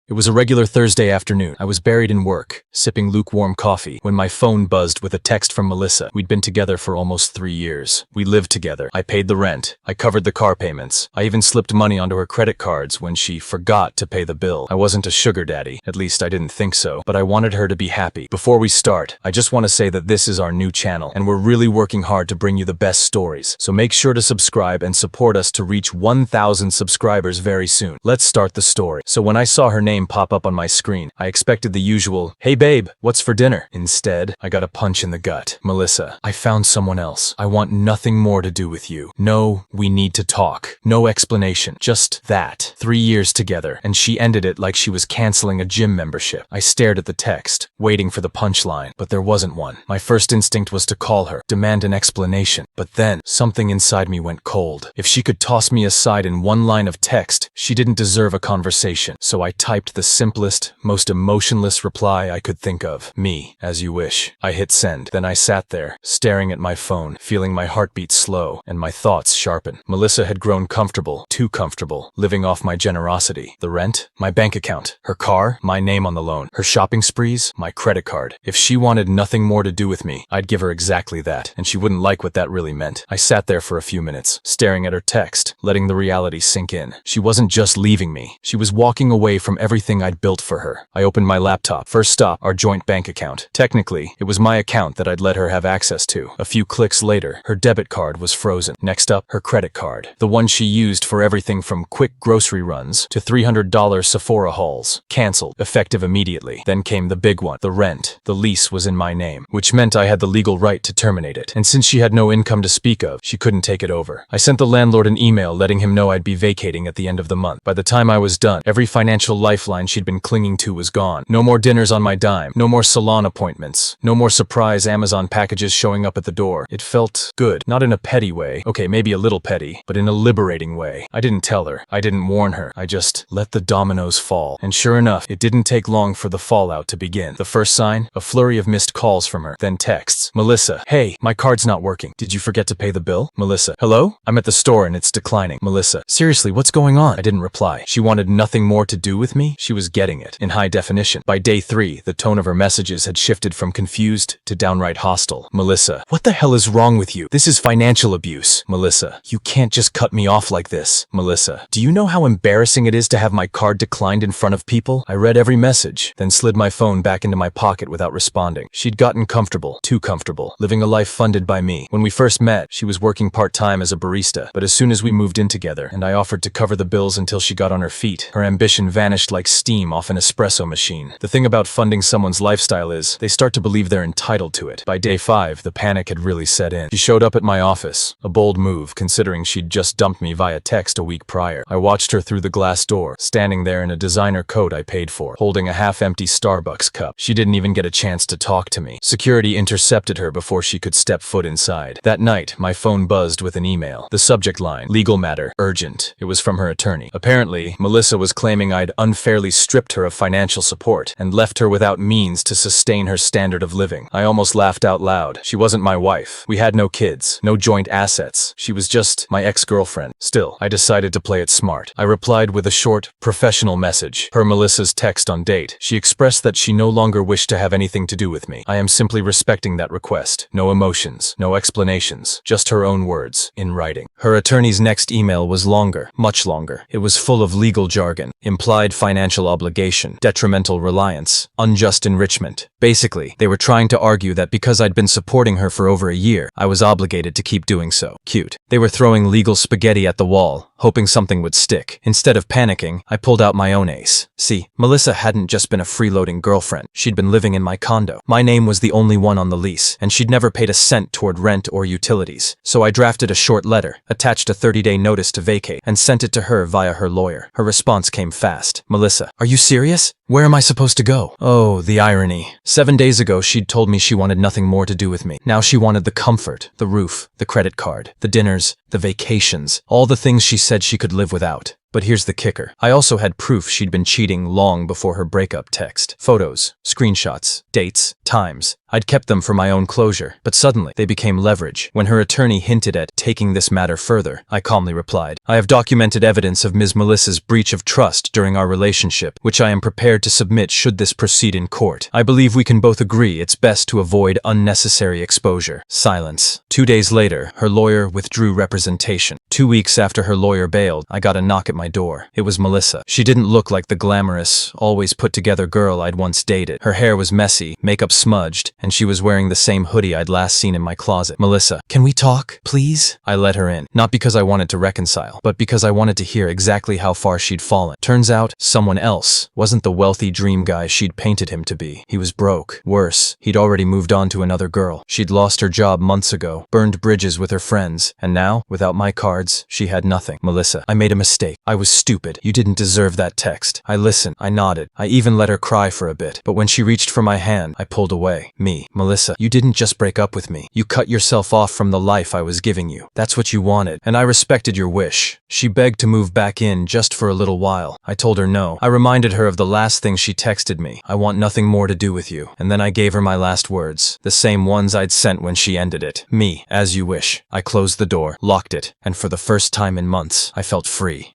It was a regular Thursday afternoon. I was buried in work, sipping lukewarm coffee, when my phone buzzed with a text from Melissa. We'd been together for almost 3 years. We lived together. I paid the rent. I covered the car payments. I even slipped money onto her credit cards when she forgot to pay the bill. I wasn't a sugar daddy. At least I didn't think so. But I wanted her to be happy. Before we start, I just want to say that this is our new channel, and we're really working hard to bring you the best stories. So make sure to subscribe and support us to reach 1,000 subscribers very soon. Let's start the story. So when I saw her name pop up on my screen, I expected the usual, "Hey babe, what's for dinner?" Instead, I got a punch in the gut. "Melissa, I found someone else. I want nothing more to do with you. No, we need to talk. No explanation. Just that. 3 years together." And she ended it like she was canceling a gym membership. I stared at the text, waiting for the punchline, but there wasn't one. My first instinct was to call her, demand an explanation. But then, something inside me went cold. If she could toss me aside in one line of text, she didn't deserve a conversation. So I typed the simplest, most emotionless reply I could think of. "Me, as you wish." I hit send. Then I sat there, staring at my phone, feeling my heartbeat slow and my thoughts sharpen. Melissa had grown comfortable, too comfortable, living off my generosity. The rent, my bank account. Her car, my name on the loan. Her shopping sprees, my credit card. If she wanted nothing more to do with me, I'd give her exactly that, and she wouldn't like what that really meant. I sat there for a few minutes, staring at her text, letting the reality sink in. She wasn't just leaving me. She was walking away from everything I'd built for her. I opened my laptop. First stop, our joint bank account. Technically, it was my account that I'd let her have access to. A few clicks later, her debit card was frozen. Next up, her credit card. The one she used for everything from quick grocery runs to $300 Sephora hauls. Cancelled, effective immediately. Then came the big one, the rent. The lease was in my name, which meant I had the legal right to terminate it. And since she had no income to speak of, she couldn't take it over. I sent the landlord an email letting him know I'd be vacating at the end of the month. By the time I was done, every financial lifeline she'd been clinging to was gone. No more dinners on my dime. No more salon appointments. No more surprise Amazon packages showing up at the door. It felt good. Not in a petty way. Okay, maybe a little petty, but in a liberating way. I didn't tell her. I didn't warn her. I just let the dominoes fall. And sure enough, it didn't take long for the fallout to begin. The first sign? A flurry of missed calls from her. Then texts. "Melissa, hey, my card's not working. Did you forget to pay the bill?" Melissa, "Hello? I'm at the store and it's declining." Melissa, "Seriously, what's going on?" I didn't reply. She wanted nothing more to do with me? She was getting it. In high definition. By day 3, the tone of her messages had shifted from confused to downright hostile. "Melissa, what the hell is wrong with you? This is financial abuse." Melissa, "You can't just cut me off like this." Melissa, "Do you know how embarrassing it is to have my card declined in front of people?" I read every message, then slid my phone back into my pocket without responding. She'd gotten comfortable, too comfortable, living a life funded by me. When we first met, she was working part-time as a barista, but as soon as we moved in together, and I offered to cover the bills until she got on her feet, her ambition vanished like steam off an espresso machine. The thing about funding someone's lifestyle is, they start to believe they're entitled to it. By day 5, the panic had really set in. She showed up at my office, a bold move considering she'd just dumped me via text a week prior. I watched her through the glass door, standing there in a designer coat I paid for, holding a half-empty Starbucks cup. She didn't even get a chance to talk to me. Security intercepted her before she could step foot inside. That night, my phone buzzed with an email. The subject line, "Legal matter, urgent." It was from her attorney. Apparently, Melissa was claiming I'd unfairly stripped her of financial support and left her without means to sustain her standard of living. I almost laughed out loud. She wasn't my wife. We had no kids, no joint assets. She was just my ex-girlfriend. Still, I decided to play it smart. I replied with a short, professional message. Per Melissa's text on date, she expressed that she no longer wished to have anything to do with me. I am simply respecting that request. No emotions, no explanations, just her own words, in writing. Her attorney's next email was longer, much longer. It was full of legal jargon, implied financial obligation, detrimental reliance, unjust enrichment. Basically, they were trying to argue that because I'd been supporting her for over a year, I was obligated to keep doing so. Cute. They were throwing legal spaghetti at the wall, hoping something would stick. Instead of panicking, I pulled out my own ace. See, Melissa hadn't just been a freeloading girlfriend. She'd been living in my condo. My name was the only one on the lease, and she'd never paid a cent toward rent or utilities. So I drafted a short letter, attached a 30-day notice to vacate, and sent it to her via her lawyer. Her response came fast. "Melissa, are you serious? Where am I supposed to go?" Oh, the irony. 7 days ago, she'd told me she wanted nothing more to do with me. Now she wanted the comfort, the roof, the credit card, the dinners, the vacations, all the things she said she could live without. But here's the kicker. I also had proof she'd been cheating long before her breakup text. Photos, screenshots, dates, times. I'd kept them for my own closure, but suddenly they became leverage. When her attorney hinted at taking this matter further, I calmly replied, I have documented evidence of Ms. Melissa's breach of trust during our relationship, which I am prepared to submit should this proceed in court. I believe we can both agree it's best to avoid unnecessary exposure. Silence. 2 days later, her lawyer withdrew representation. 2 weeks after her lawyer bailed, I got a knock at my door. It was Melissa. She didn't look like the glamorous, always put-together girl I'd once dated. Her hair was messy, makeup smudged, and she was wearing the same hoodie I'd last seen in my closet. Melissa, can we talk, please? I let her in, not because I wanted to reconcile, but because I wanted to hear exactly how far she'd fallen. Turns out, someone else wasn't the wealthy dream guy she'd painted him to be. He was broke. Worse, he'd already moved on to another girl. She'd lost her job months ago, burned bridges with her friends, and now, without my cards, she had nothing. Melissa, I made a mistake. I was stupid. You didn't deserve that text. I listened. I nodded. I even let her cry for a bit. But when she reached for my hand, I pulled away. Me, Melissa, you didn't just break up with me. You cut yourself off from the life I was giving you. That's what you wanted, and I respected your wish. She begged to move back in just for a little while. I told her no. I reminded her of the last thing she texted me. I want nothing more to do with you. And then I gave her my last words, the same ones I'd sent when she ended it. Me, as you wish. I closed the door, locked it, and for the first time in months, I felt free.